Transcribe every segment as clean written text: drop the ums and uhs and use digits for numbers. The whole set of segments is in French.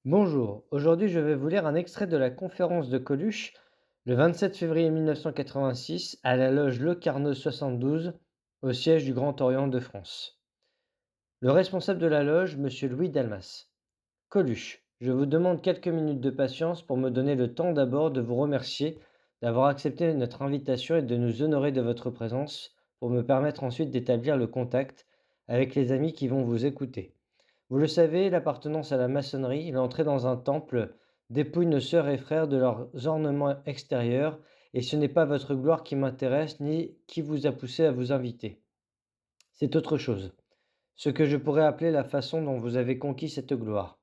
Bonjour, aujourd'hui je vais vous lire un extrait de la conférence de Coluche le 27 février 1986 à la loge Le Carnot 72 au siège du Grand Orient de France. Le responsable de la loge, Monsieur Louis Dalmas. Coluche, je vous demande quelques minutes de patience pour me donner le temps d'abord de vous remercier d'avoir accepté notre invitation et de nous honorer de votre présence pour me permettre ensuite d'établir le contact avec les amis qui vont vous écouter. Vous le savez, l'appartenance à la maçonnerie, l'entrée dans un temple, dépouille nos sœurs et frères de leurs ornements extérieurs, et ce n'est pas votre gloire qui m'intéresse ni qui vous a poussé à vous inviter. C'est autre chose, ce que je pourrais appeler la façon dont vous avez conquis cette gloire.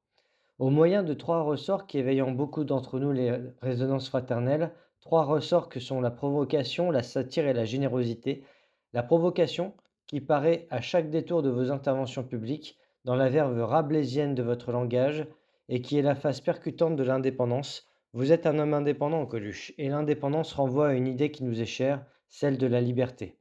Au moyen de trois ressorts qui éveillent en beaucoup d'entre nous les résonances fraternelles, trois ressorts que sont la provocation, la satire et la générosité. La provocation, qui paraît à chaque détour de vos interventions publiques, dans la verve rabelaisienne de votre langage, et qui est la face percutante de l'indépendance. Vous êtes un homme indépendant, Coluche, et l'indépendance renvoie à une idée qui nous est chère, celle de la liberté.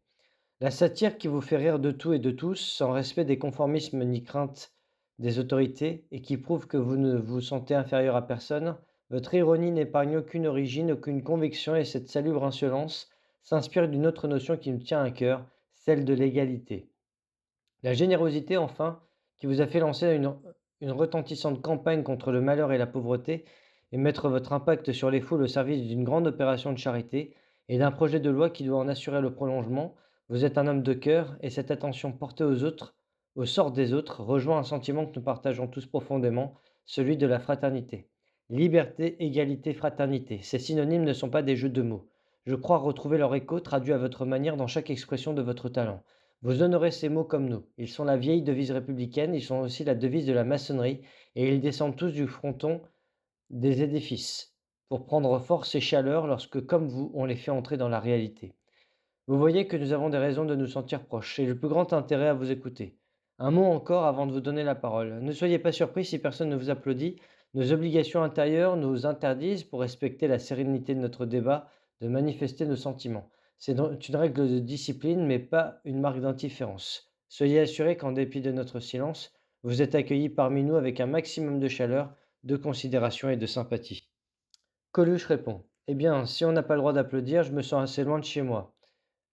La satire qui vous fait rire de tout et de tous, sans respect des conformismes ni crainte des autorités, et qui prouve que vous ne vous sentez inférieur à personne, votre ironie n'épargne aucune origine, aucune conviction, et cette salubre insolence s'inspire d'une autre notion qui nous tient à cœur, celle de l'égalité. La générosité, enfin, qui vous a fait lancer une retentissante campagne contre le malheur et la pauvreté, et mettre votre impact sur les foules au service d'une grande opération de charité et d'un projet de loi qui doit en assurer le prolongement. Vous êtes un homme de cœur, et cette attention portée aux autres, au sort des autres, rejoint un sentiment que nous partageons tous profondément, celui de la fraternité. Liberté, égalité, fraternité, ces synonymes ne sont pas des jeux de mots. Je crois retrouver leur écho traduit à votre manière dans chaque expression de votre talent. Vous honorez ces mots comme nous. Ils sont la vieille devise républicaine, ils sont aussi la devise de la maçonnerie, et ils descendent tous du fronton des édifices, pour prendre force et chaleur lorsque, comme vous, on les fait entrer dans la réalité. Vous voyez que nous avons des raisons de nous sentir proches, et le plus grand intérêt à vous écouter. Un mot encore avant de vous donner la parole. Ne soyez pas surpris si personne ne vous applaudit. Nos obligations intérieures nous interdisent, pour respecter la sérénité de notre débat, de manifester nos sentiments. C'est donc une règle de discipline, mais pas une marque d'indifférence. Soyez assurés qu'en dépit de notre silence, vous êtes accueillis parmi nous avec un maximum de chaleur, de considération et de sympathie. Coluche répond: Eh bien, si on n'a pas le droit d'applaudir, je me sens assez loin de chez moi.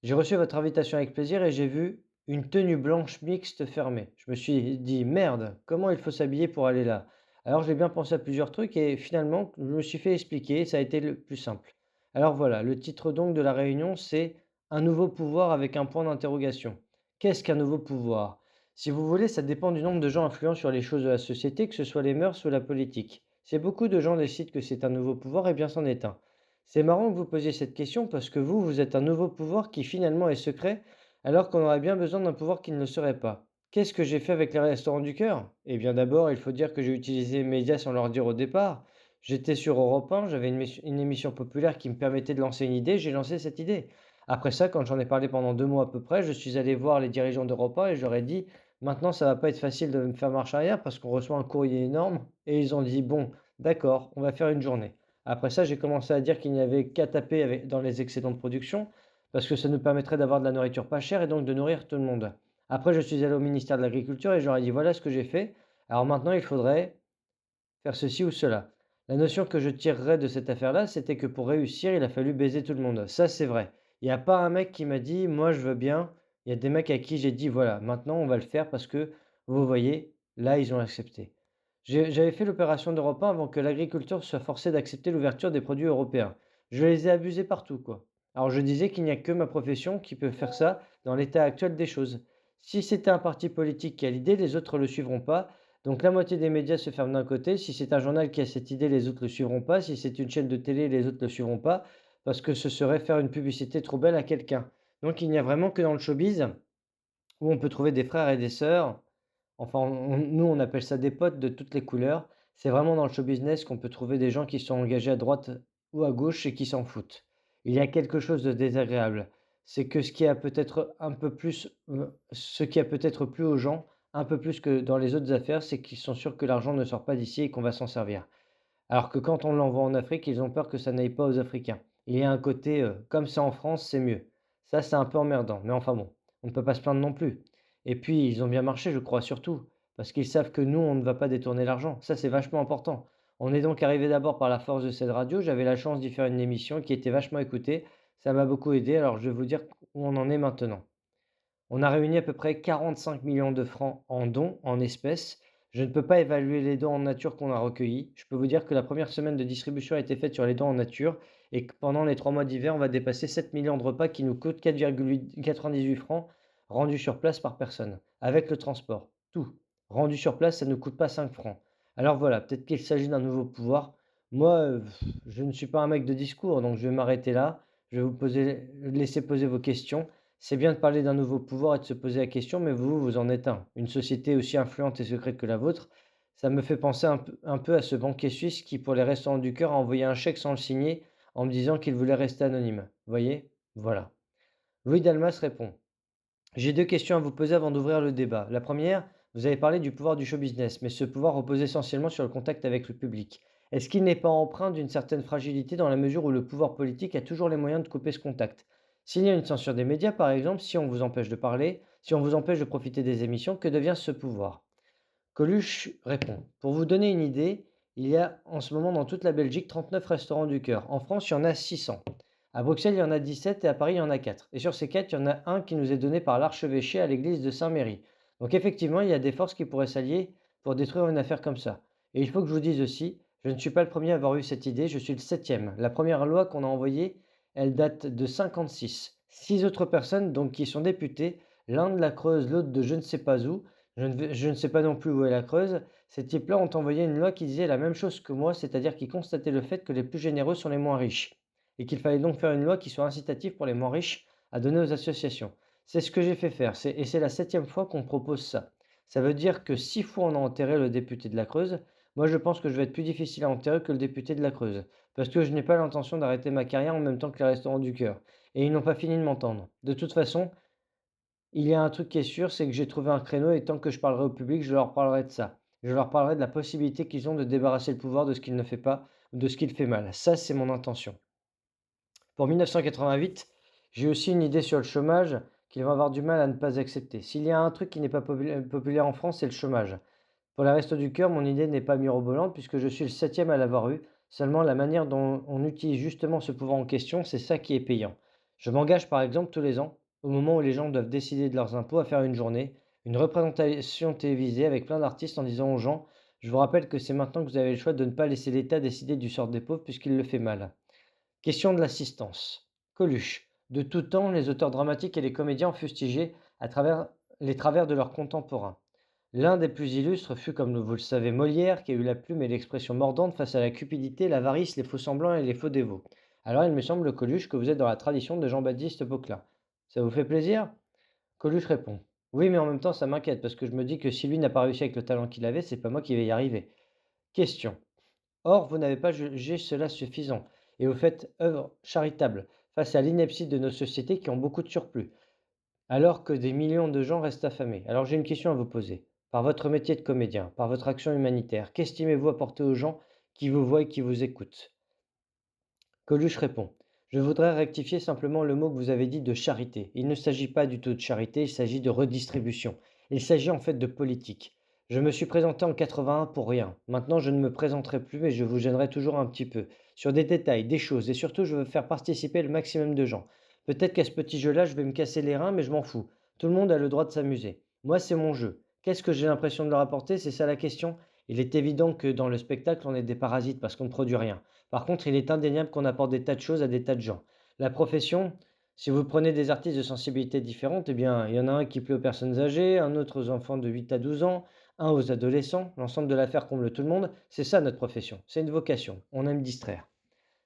J'ai reçu votre invitation avec plaisir et j'ai vu une tenue blanche mixte fermée. Je me suis dit: «Merde, comment il faut s'habiller pour aller là?» Alors j'ai bien pensé à plusieurs trucs et finalement, je me suis fait expliquer et ça a été le plus simple. Alors voilà, le titre donc de la réunion, c'est «Un nouveau pouvoir» avec un point d'interrogation. Qu'est-ce qu'un nouveau pouvoir? Si vous voulez, ça dépend du nombre de gens influents sur les choses de la société, que ce soit les mœurs ou la politique. Si beaucoup de gens décident que c'est un nouveau pouvoir, eh bien c'en est un. C'est marrant que vous posiez cette question parce que vous êtes un nouveau pouvoir qui finalement est secret, alors qu'on aurait bien besoin d'un pouvoir qui ne le serait pas. Qu'est-ce que j'ai fait avec les restaurants du cœur? Eh bien d'abord, il faut dire que j'ai utilisé les médias sans leur dire au départ. J'étais sur Europe 1, j'avais une émission populaire qui me permettait de lancer une idée, j'ai lancé cette idée. Après ça, quand j'en ai parlé pendant 2 mois à peu près, je suis allé voir les dirigeants d'Europe 1 et je leur ai dit, maintenant ça va pas être facile de me faire marche arrière parce qu'on reçoit un courrier énorme. Et ils ont dit, bon, d'accord, on va faire une journée. Après ça, j'ai commencé à dire qu'il n'y avait qu'à taper dans les excédents de production, parce que ça nous permettrait d'avoir de la nourriture pas chère et donc de nourrir tout le monde. Après, je suis allé au ministère de l'Agriculture et je leur ai dit, voilà ce que j'ai fait. Alors maintenant, il faudrait faire ceci ou cela. La notion que je tirerais de cette affaire-là, c'était que pour réussir, il a fallu baiser tout le monde. Ça, c'est vrai. Il n'y a pas un mec qui m'a dit, moi, je veux bien. Il y a des mecs à qui j'ai dit, voilà, maintenant, on va le faire parce que, vous voyez, là, ils ont accepté. J'avais fait l'opération d'Europe 1 avant que l'agriculture soit forcée d'accepter l'ouverture des produits européens. Je les ai abusés partout, quoi. Alors, je disais qu'il n'y a que ma profession qui peut faire ça dans l'état actuel des choses. Si c'était un parti politique qui a l'idée, les autres ne le suivront pas, donc la moitié des médias se ferment d'un côté. Si c'est un journal qui a cette idée, les autres ne le suivront pas. Si c'est une chaîne de télé, les autres ne le suivront pas, parce que ce serait faire une publicité trop belle à quelqu'un. Donc il n'y a vraiment que dans le showbiz où on peut trouver des frères et des sœurs. Enfin, nous, on appelle ça des potes de toutes les couleurs. C'est vraiment dans le show business qu'on peut trouver des gens qui sont engagés à droite ou à gauche et qui s'en foutent. Il y a quelque chose de désagréable. C'est que ce qui a peut-être plu aux gens, un peu plus que dans les autres affaires, c'est qu'ils sont sûrs que l'argent ne sort pas d'ici et qu'on va s'en servir. Alors que quand on l'envoie en Afrique, ils ont peur que ça n'aille pas aux Africains. Il y a un côté, comme c'est en France, c'est mieux. Ça, c'est un peu emmerdant, mais enfin bon, on ne peut pas se plaindre non plus. Et puis, ils ont bien marché, je crois, surtout, parce qu'ils savent que nous, on ne va pas détourner l'argent. Ça, c'est vachement important. On est donc arrivé d'abord par la force de cette radio. J'avais la chance d'y faire une émission qui était vachement écoutée. Ça m'a beaucoup aidé. Alors je vais vous dire où on en est maintenant. On a réuni à peu près 45 millions de francs en dons, en espèces. Je ne peux pas évaluer les dons en nature qu'on a recueillis. Je peux vous dire que la première semaine de distribution a été faite sur les dons en nature et que pendant les 3 mois d'hiver, on va dépasser 7 millions de repas qui nous coûtent 4,98 francs rendus sur place par personne, avec le transport. Tout. Rendu sur place, ça ne coûte pas 5 francs. Alors voilà, peut-être qu'il s'agit d'un nouveau pouvoir. Moi, je ne suis pas un mec de discours, donc je vais m'arrêter là. Je vais laisser poser vos questions. C'est bien de parler d'un nouveau pouvoir et de se poser la question, mais vous, vous en êtes un. Une société aussi influente et secrète que la vôtre, ça me fait penser un peu à ce banquier suisse qui, pour les restaurants du cœur, a envoyé un chèque sans le signer en me disant qu'il voulait rester anonyme. Voyez? Voilà. Louis Dalmas répond. J'ai 2 questions à vous poser avant d'ouvrir le débat. La première, vous avez parlé du pouvoir du show business, mais ce pouvoir repose essentiellement sur le contact avec le public. Est-ce qu'il n'est pas empreint d'une certaine fragilité dans la mesure où le pouvoir politique a toujours les moyens de couper ce contact? S'il y a une censure des médias, par exemple, si on vous empêche de parler, si on vous empêche de profiter des émissions, que devient ce pouvoir? Coluche répond. Pour vous donner une idée, il y a en ce moment dans toute la Belgique 39 restaurants du cœur. En France, il y en a 600. À Bruxelles, il y en a 17 et à Paris, il y en a 4. Et sur ces 4, il y en a un qui nous est donné par l'archevêché à l'église de Saint-Méry. Donc effectivement, il y a des forces qui pourraient s'allier pour détruire une affaire comme ça. Et il faut que je vous dise aussi, je ne suis pas le premier à avoir eu cette idée, je suis le septième. La première loi qu'on a envoyée, elle date de 56. 6 autres personnes, donc qui sont députées, l'un de la Creuse, l'autre de je ne sais pas où, je ne sais pas non plus où est la Creuse. Ces types-là ont envoyé une loi qui disait la même chose que moi, c'est-à-dire qui constatait le fait que les plus généreux sont les moins riches et qu'il fallait donc faire une loi qui soit incitative pour les moins riches à donner aux associations. C'est ce que j'ai fait faire, et c'est la septième fois qu'on propose ça. Ça veut dire que 6 fois on a enterré le député de la Creuse. Moi, je pense que je vais être plus difficile à enterrer que le député de la Creuse, parce que je n'ai pas l'intention d'arrêter ma carrière en même temps que les restaurants du cœur. Et ils n'ont pas fini de m'entendre. De toute façon, il y a un truc qui est sûr, c'est que j'ai trouvé un créneau et tant que je parlerai au public, je leur parlerai de ça. Je leur parlerai de la possibilité qu'ils ont de débarrasser le pouvoir de ce qu'il ne fait pas ou de ce qu'il fait mal. Ça, c'est mon intention. Pour 1988, j'ai aussi une idée sur le chômage qu'ils vont avoir du mal à ne pas accepter. S'il y a un truc qui n'est pas populaire en France, c'est le chômage. Pour la Restos du Cœur, mon idée n'est pas mirobolante puisque je suis le septième à l'avoir eu. Seulement, la manière dont on utilise justement ce pouvoir en question, c'est ça qui est payant. Je m'engage par exemple tous les ans, au moment où les gens doivent décider de leurs impôts, à faire une journée, une représentation télévisée avec plein d'artistes en disant aux gens, je vous rappelle que c'est maintenant que vous avez le choix de ne pas laisser l'État décider du sort des pauvres puisqu'il le fait mal. Question de l'assistance. Coluche. De tout temps, les auteurs dramatiques et les comédiens ont fustigé à travers les travers de leurs contemporains. L'un des plus illustres fut, comme vous le savez, Molière, qui a eu la plume et l'expression mordante face à la cupidité, l'avarice, les faux-semblants et les faux dévots. Alors il me semble, Coluche, que vous êtes dans la tradition de Jean-Baptiste Poquelin. Ça vous fait plaisir? Coluche répond. Oui, mais en même temps, ça m'inquiète, parce que je me dis que si lui n'a pas réussi avec le talent qu'il avait, c'est pas moi qui vais y arriver. Question. Or, vous n'avez pas jugé cela suffisant, et vous faites œuvre charitable face à l'ineptie de nos sociétés qui ont beaucoup de surplus, alors que des millions de gens restent affamés. Alors j'ai une question à vous poser. Par votre métier de comédien, par votre action humanitaire, qu'estimez-vous apporter aux gens qui vous voient et qui vous écoutent? Coluche répond. Je voudrais rectifier simplement le mot que vous avez dit de charité. Il ne s'agit pas du tout de charité, il s'agit de redistribution. Il s'agit en fait de politique. Je me suis présenté en 81 pour rien. Maintenant, je ne me présenterai plus, mais je vous gênerai toujours un petit peu. Sur des détails, des choses, et surtout, je veux faire participer le maximum de gens. Peut-être qu'à ce petit jeu-là, je vais me casser les reins, mais je m'en fous. Tout le monde a le droit de s'amuser. Moi, c'est mon jeu. Qu'est-ce que j'ai l'impression de leur apporter? C'est ça la question. Il est évident que dans le spectacle, on est des parasites parce qu'on ne produit rien. Par contre, il est indéniable qu'on apporte des tas de choses à des tas de gens. La profession, si vous prenez des artistes de sensibilités différentes, eh bien, il y en a un qui plaît aux personnes âgées, un autre aux enfants de 8 à 12 ans, un aux adolescents. L'ensemble de l'affaire comble tout le monde. C'est ça notre profession. C'est une vocation. On aime distraire.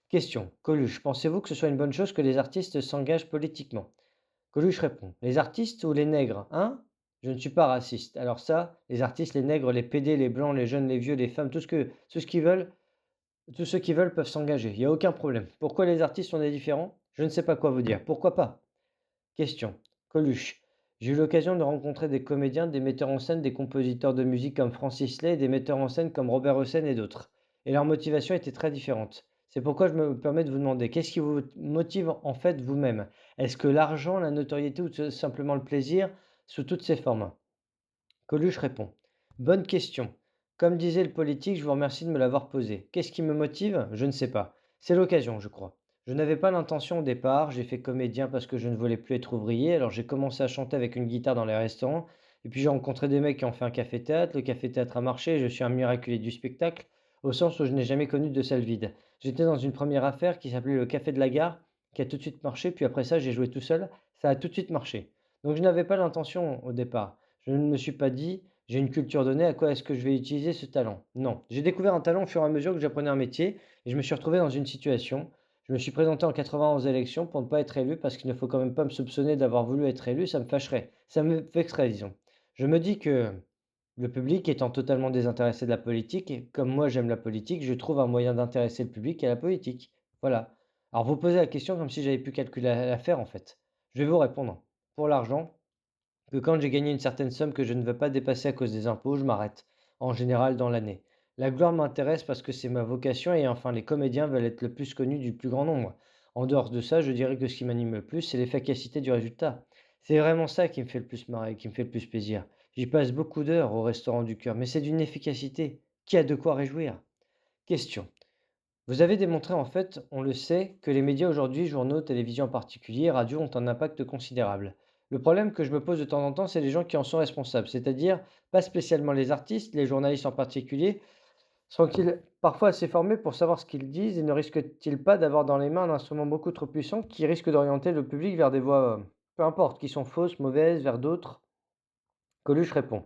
Question. Coluche, pensez-vous que ce soit une bonne chose que les artistes s'engagent politiquement? Coluche répond. Les artistes ou les nègres, hein? Je ne suis pas raciste. Alors ça, les artistes, les nègres, les pédés, les blancs, les jeunes, les vieux, les femmes, tout ce qu'ils veulent, tous ceux qui veulent peuvent s'engager, il y a aucun problème. Pourquoi les artistes sont des différents? Je ne sais pas quoi vous dire. Pourquoi pas? Question. Coluche. J'ai eu l'occasion de rencontrer des comédiens, des metteurs en scène, des compositeurs de musique comme Francis Lay, des metteurs en scène comme Robert Hossein et d'autres. Et leur motivation était très différente. C'est pourquoi je me permets de vous demander, qu'est-ce qui vous motive en fait vous-même? Est-ce que l'argent, la notoriété ou tout simplement le plaisir, sous toutes ses formes? Coluche répond. Bonne question. Comme disait le politique, je vous remercie de me l'avoir posé. Qu'est-ce qui me motive? Je ne sais pas. C'est l'occasion, je crois. Je n'avais pas l'intention au départ, j'ai fait comédien parce que je ne voulais plus être ouvrier, alors j'ai commencé à chanter avec une guitare dans les restaurants, et puis j'ai rencontré des mecs qui ont fait un café-théâtre, le café-théâtre a marché, et je suis un miraculé du spectacle, au sens où je n'ai jamais connu de salle vide. J'étais dans une première affaire qui s'appelait le Café de la Gare, qui a tout de suite marché, puis après ça j'ai joué tout seul, ça a tout de suite marché. Donc je n'avais pas l'intention au départ. Je ne me suis pas dit, j'ai une culture donnée, à quoi est-ce que je vais utiliser ce talent? Non. J'ai découvert un talent au fur et à mesure que j'apprenais un métier et je me suis retrouvé dans une situation. Je me suis présenté en 80 aux élections pour ne pas être élu parce qu'il ne faut quand même pas me soupçonner d'avoir voulu être élu, ça me fâcherait. Ça me vexerait, disons. Je me dis que le public étant totalement désintéressé de la politique, et comme moi j'aime la politique, je trouve un moyen d'intéresser le public à la politique. Voilà. Alors vous posez la question comme si j'avais pu calculer l'affaire en fait. Je vais vous répondre. Pour l'argent, que quand j'ai gagné une certaine somme que je ne veux pas dépasser à cause des impôts, je m'arrête, en général dans l'année. La gloire m'intéresse parce que c'est ma vocation et enfin les comédiens veulent être le plus connus du plus grand nombre. En dehors de ça, je dirais que ce qui m'anime le plus, c'est l'efficacité du résultat. C'est vraiment ça qui me fait le plus marrer, qui me fait le plus plaisir. J'y passe beaucoup d'heures au restaurant du cœur, mais c'est d'une efficacité qui a de quoi réjouir. Question. Vous avez démontré en fait, on le sait, que les médias aujourd'hui, journaux, télévision en particulier, radio, ont un impact considérable. Le problème que je me pose de temps en temps, c'est les gens qui en sont responsables, c'est-à-dire pas spécialement les artistes, les journalistes en particulier. Sont-ils parfois assez formés pour savoir ce qu'ils disent et ne risquent-ils pas d'avoir dans les mains un instrument beaucoup trop puissant qui risque d'orienter le public vers des voies, peu importe, qui sont fausses, mauvaises, vers d'autres? Coluche répond.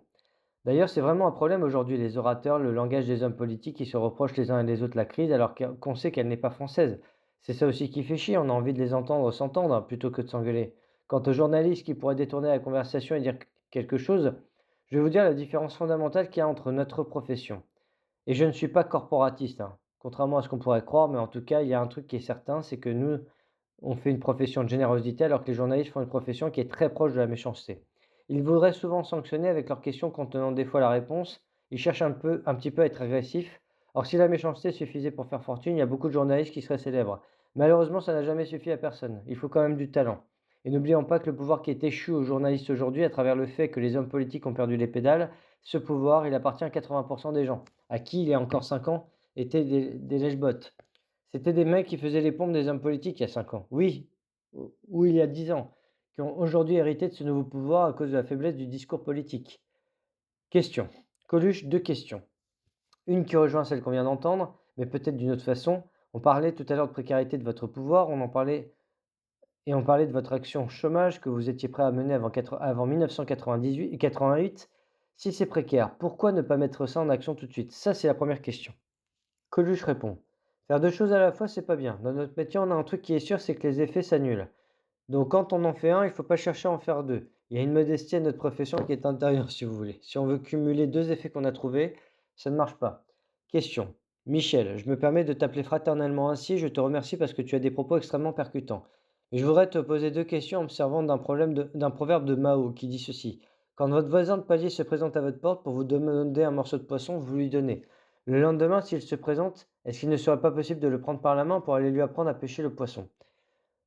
D'ailleurs, c'est vraiment un problème aujourd'hui, les orateurs, le langage des hommes politiques qui se reprochent les uns et les autres la crise alors qu'on sait qu'elle n'est pas française. C'est ça aussi qui fait chier, on a envie de les entendre s'entendre plutôt que de s'engueuler. Quant aux journalistes qui pourraient détourner la conversation et dire quelque chose, je vais vous dire la différence fondamentale qu'il y a entre notre profession. Et je ne suis pas corporatiste, hein, contrairement à ce qu'on pourrait croire, mais en tout cas, il y a un truc qui est certain, c'est que nous, on fait une profession de générosité alors que les journalistes font une profession qui est très proche de la méchanceté. Ils voudraient souvent sanctionner avec leurs questions contenant des fois la réponse. Ils cherchent un petit peu à être agressifs. Or, si la méchanceté suffisait pour faire fortune, il y a beaucoup de journalistes qui seraient célèbres. Malheureusement, ça n'a jamais suffi à personne. Il faut quand même du talent. Et n'oublions pas que le pouvoir qui est échu aux journalistes aujourd'hui, à travers le fait que les hommes politiques ont perdu les pédales, ce pouvoir, il appartient à 80% des gens, à qui, il y a encore 5 ans, étaient des lèche-bottes. C'était des mecs qui faisaient les pompes des hommes politiques il y a 5 ans. Oui, ou il y a 10 ans, qui ont aujourd'hui hérité de ce nouveau pouvoir à cause de la faiblesse du discours politique. Question. Coluche, 2 questions. Une qui rejoint celle qu'on vient d'entendre, mais peut-être d'une autre façon. On parlait tout à l'heure de précarité de votre pouvoir, on parlait de votre action chômage que vous étiez prêt à mener avant 1998 et 88. Si c'est précaire, pourquoi ne pas mettre ça en action tout de suite? Ça, c'est la première question. Coluche répond: «Faire 2 choses à la fois, c'est pas bien. Dans notre métier, on a un truc qui est sûr, c'est que les effets s'annulent. Donc quand on en fait un, il faut pas chercher à en faire 2. Il y a une modestie à notre profession qui est intérieure, si vous voulez. Si on veut cumuler 2 effets qu'on a trouvés, ça ne marche pas». Question. Michel, je me permets de t'appeler fraternellement ainsi, je te remercie parce que tu as des propos extrêmement percutants. Et je voudrais te poser 2 questions en me servant d'un proverbe de Mao qui dit ceci: «Quand votre voisin de palier se présente à votre porte pour vous demander un morceau de poisson, vous lui donnez. Le lendemain, s'il se présente, est-ce qu'il ne serait pas possible de le prendre par la main pour aller lui apprendre à pêcher le poisson?»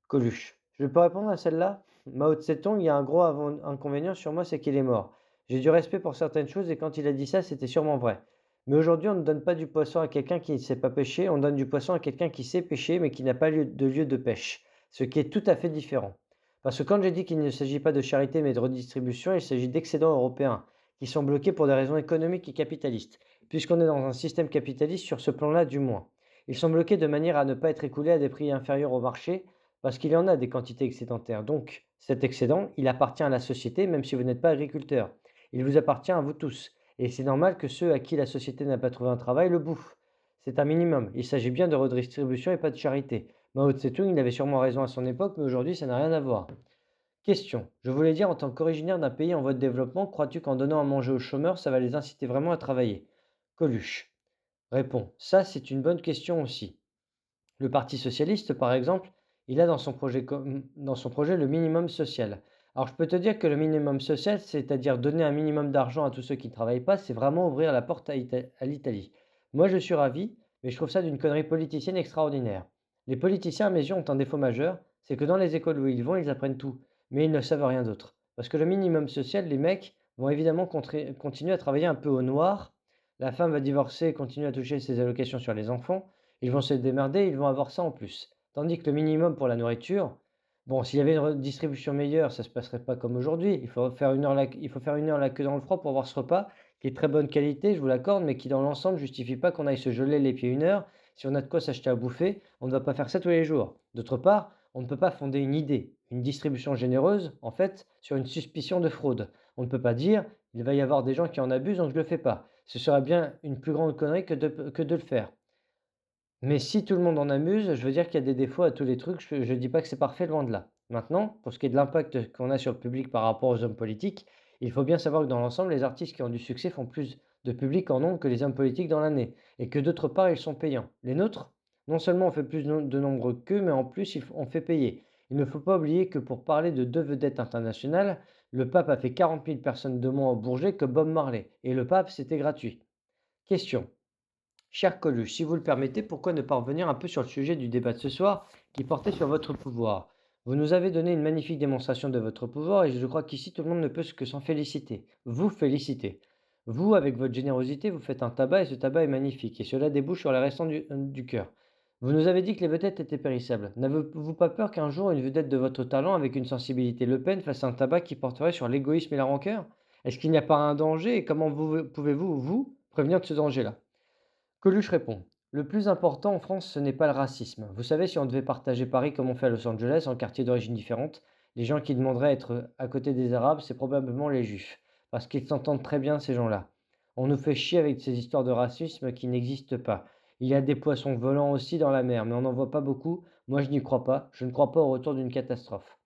Coluche. Je peux répondre à celle-là? Mao Tse-tung, il y a un gros inconvénient sur moi, c'est qu'il est mort. J'ai du respect pour certaines choses et quand il a dit ça, c'était sûrement vrai. Mais aujourd'hui, on ne donne pas du poisson à quelqu'un qui ne sait pas pêcher, on donne du poisson à quelqu'un qui sait pêcher mais qui n'a pas lieu de pêche. Ce qui est tout à fait différent. Parce que quand j'ai dit qu'il ne s'agit pas de charité mais de redistribution, il s'agit d'excédents européens qui sont bloqués pour des raisons économiques et capitalistes, puisqu'on est dans un système capitaliste sur ce plan-là du moins. Ils sont bloqués de manière à ne pas être écoulés à des prix inférieurs au marché parce qu'il y en a des quantités excédentaires. Donc, cet excédent, il appartient à la société, même si vous n'êtes pas agriculteur. Il vous appartient à vous tous. Et c'est normal que ceux à qui la société n'a pas trouvé un travail le bouffent. C'est un minimum. Il s'agit bien de redistribution et pas de charité. Mao Tse-tung, il avait sûrement raison à son époque, mais aujourd'hui, ça n'a rien à voir. Question. Je voulais dire, en tant qu'originaire d'un pays en voie de développement, crois-tu qu'en donnant à manger aux chômeurs, ça va les inciter vraiment à travailler? Coluche. Répond. Ça, c'est une bonne question aussi. Le Parti socialiste, par exemple, il a dans son projet le minimum social. Alors je peux te dire que le minimum social, c'est-à-dire donner un minimum d'argent à tous ceux qui ne travaillent pas, c'est vraiment ouvrir la porte à l'Italie. Moi je suis ravi, mais je trouve ça d'une connerie politicienne extraordinaire. Les politiciens, à mes yeux, ont un défaut majeur, c'est que dans les écoles où ils vont, ils apprennent tout, mais ils ne savent rien d'autre. Parce que le minimum social, les mecs vont évidemment continuer à travailler un peu au noir, La femme va divorcer et continuer à toucher ses allocations sur les enfants. Ils vont se démerder, ils vont avoir ça en plus. Tandis que le minimum pour la nourriture, bon, s'il y avait une redistribution meilleure, ça se passerait pas comme aujourd'hui. Il faut faire 1 heure la queue dans le froid pour voir ce repas, qui est de très bonne qualité, je vous l'accorde, mais qui dans l'ensemble justifie pas qu'on aille se geler les pieds 1 heure. Si on a de quoi s'acheter à bouffer, on ne va pas faire ça tous les jours. D'autre part, on ne peut pas fonder une idée, une distribution généreuse, en fait, sur une suspicion de fraude. On ne peut pas dire, il va y avoir des gens qui en abusent, donc je le fais pas. Ce serait bien une plus grande connerie que de le faire. Mais si tout le monde en amuse, je veux dire qu'il y a des défauts à tous les trucs, je dis pas que c'est parfait, loin de là. Maintenant, pour ce qui est de l'impact qu'on a sur le public par rapport aux hommes politiques, il faut bien savoir que dans l'ensemble, les artistes qui ont du succès font plus de public en nombre que les hommes politiques dans l'année, et que d'autre part, ils sont payants. Les nôtres, non seulement on fait plus de nombre qu'eux, mais en plus, on fait payer. Il ne faut pas oublier que pour parler de deux vedettes internationales, le pape a fait 40 000 personnes de moins au Bourget que Bob Marley, et le pape, c'était gratuit. Question. Cher Coluche, si vous le permettez, pourquoi ne pas revenir un peu sur le sujet du débat de ce soir qui portait sur votre pouvoir? Vous nous avez donné une magnifique démonstration de votre pouvoir et je crois qu'ici tout le monde ne peut que s'en féliciter. Vous féliciter. Vous, avec votre générosité, vous faites un tabac et ce tabac est magnifique et cela débouche sur les restants du cœur. Vous nous avez dit que les vedettes étaient périssables. N'avez-vous pas peur qu'un jour une vedette de votre talent avec une sensibilité Le Pen fasse un tabac qui porterait sur l'égoïsme et la rancœur? Est-ce qu'il n'y a pas un danger et comment pouvez-vous, vous, prévenir de ce danger-là? Coluche répond: le plus important en France, ce n'est pas le racisme. Vous savez, si on devait partager Paris comme on fait à Los Angeles, en quartiers d'origine différentes, les gens qui demanderaient à être à côté des Arabes, c'est probablement les Juifs. Parce qu'ils s'entendent très bien, ces gens-là. On nous fait chier avec ces histoires de racisme qui n'existent pas. Il y a des poissons volants aussi dans la mer, mais on n'en voit pas beaucoup. Moi, je n'y crois pas. Je ne crois pas au retour d'une catastrophe.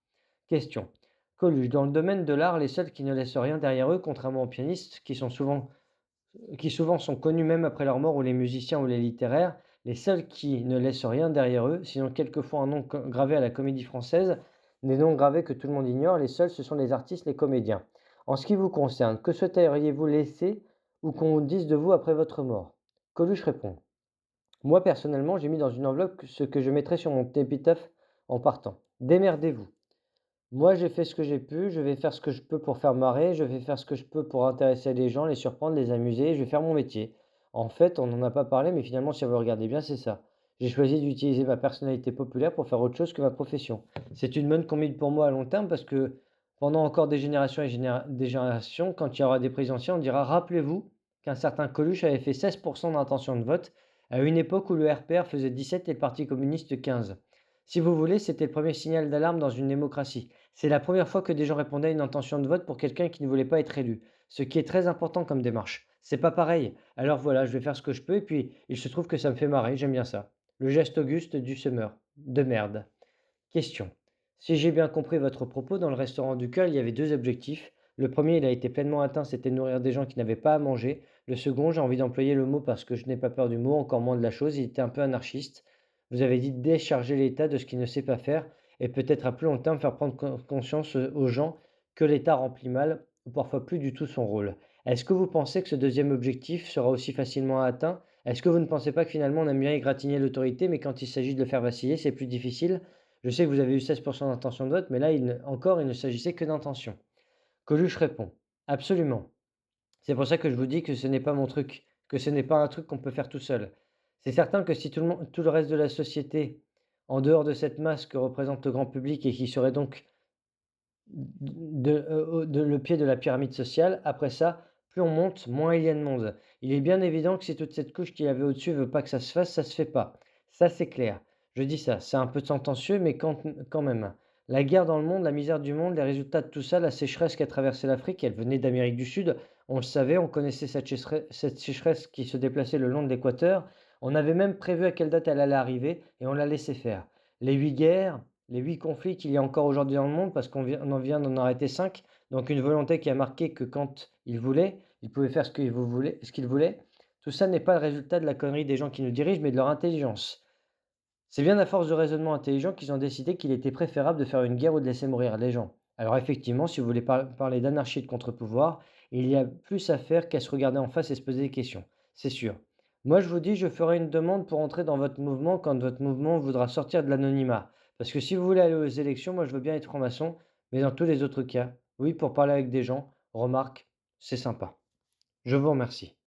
Question. Coluche, dans le domaine de l'art, les seuls qui ne laissent rien derrière eux, contrairement aux pianistes, qui souvent sont connus même après leur mort, ou les musiciens ou les littéraires, les seuls qui ne laissent rien derrière eux, sinon quelquefois un nom gravé à la Comédie Française, des noms gravés que tout le monde ignore, les seuls, ce sont les artistes, les comédiens. En ce qui vous concerne, que souhaiteriez-vous laisser ou qu'on dise de vous après votre mort? Coluche répond: moi personnellement, j'ai mis dans une enveloppe ce que je mettrai sur mon épitaphe en partant. Démerdez-vous. Moi, j'ai fait ce que j'ai pu, je vais faire ce que je peux pour faire marrer, je vais faire ce que je peux pour intéresser les gens, les surprendre, les amuser, je vais faire mon métier. En fait, on n'en a pas parlé, mais finalement, si vous regardez bien, c'est ça. J'ai choisi d'utiliser ma personnalité populaire pour faire autre chose que ma profession. C'est une bonne combine pour moi à long terme parce que pendant encore des générations et des générations, quand il y aura des présidentielles, on dira, rappelez-vous qu'un certain Coluche avait fait 16% d'intention de vote à une époque où le RPR faisait 17 et le Parti communiste 15. Si vous voulez, c'était le premier signal d'alarme dans une démocratie. C'est la première fois que des gens répondaient à une intention de vote pour quelqu'un qui ne voulait pas être élu, ce qui est très important comme démarche. C'est pas pareil. Alors voilà, je vais faire ce que je peux et puis il se trouve que ça me fait marrer, j'aime bien ça. Le geste auguste du semeur. De merde. Question. Si j'ai bien compris votre propos, dans le restaurant du cœur, il y avait deux objectifs. Le premier, il a été pleinement atteint, c'était de nourrir des gens qui n'avaient pas à manger. Le second, j'ai envie d'employer le mot parce que je n'ai pas peur du mot, encore moins de la chose, il était un peu anarchiste. Vous avez dit décharger l'État de ce qu'il ne sait pas faire et peut-être à plus long terme faire prendre conscience aux gens que l'État remplit mal ou parfois plus du tout son rôle. Est-ce que vous pensez que ce deuxième objectif sera aussi facilement atteint? Est-ce que vous ne pensez pas que finalement on aime bien égratigner l'autorité, mais quand il s'agit de le faire vaciller, c'est plus difficile? Je sais que vous avez eu 16% d'intention de vote, mais là, il ne s'agissait que d'intention. Coluche répond: absolument. C'est pour ça que je vous dis que ce n'est pas mon truc, que ce n'est pas un truc qu'on peut faire tout seul. C'est certain que si tout le reste de la société, en dehors de cette masse que représente le grand public et qui serait donc le pied de la pyramide sociale, après ça, plus on monte, moins il y a de monde. Il est bien évident que si toute cette couche qu'il y avait au-dessus veut pas que ça se fasse, ça se fait pas. Ça, c'est clair. Je dis ça, c'est un peu sentencieux, mais quand même. La guerre dans le monde, la misère du monde, les résultats de tout ça, la sécheresse qui a traversé l'Afrique, elle venait d'Amérique du Sud. On le savait, on connaissait cette sécheresse qui se déplaçait le long de l'équateur. On avait même prévu à quelle date elle allait arriver et on l'a laissé faire. Les 8 guerres, les 8 conflits qu'il y a encore aujourd'hui dans le monde, parce on en vient d'en arrêter 5, donc une volonté qui a marqué que quand il voulait, il pouvait faire ce qu'il voulait. Tout ça n'est pas le résultat de la connerie des gens qui nous dirigent, mais de leur intelligence. C'est bien à force de raisonnement intelligent qu'ils ont décidé qu'il était préférable de faire une guerre ou de laisser mourir les gens. Alors effectivement, si vous voulez parler d'anarchie et de contre-pouvoir, il y a plus à faire qu'à se regarder en face et se poser des questions. C'est sûr. Moi, je vous dis, je ferai une demande pour entrer dans votre mouvement quand votre mouvement voudra sortir de l'anonymat. Parce que si vous voulez aller aux élections, moi, je veux bien être franc-maçon, mais dans tous les autres cas, oui, pour parler avec des gens, remarque, c'est sympa. Je vous remercie.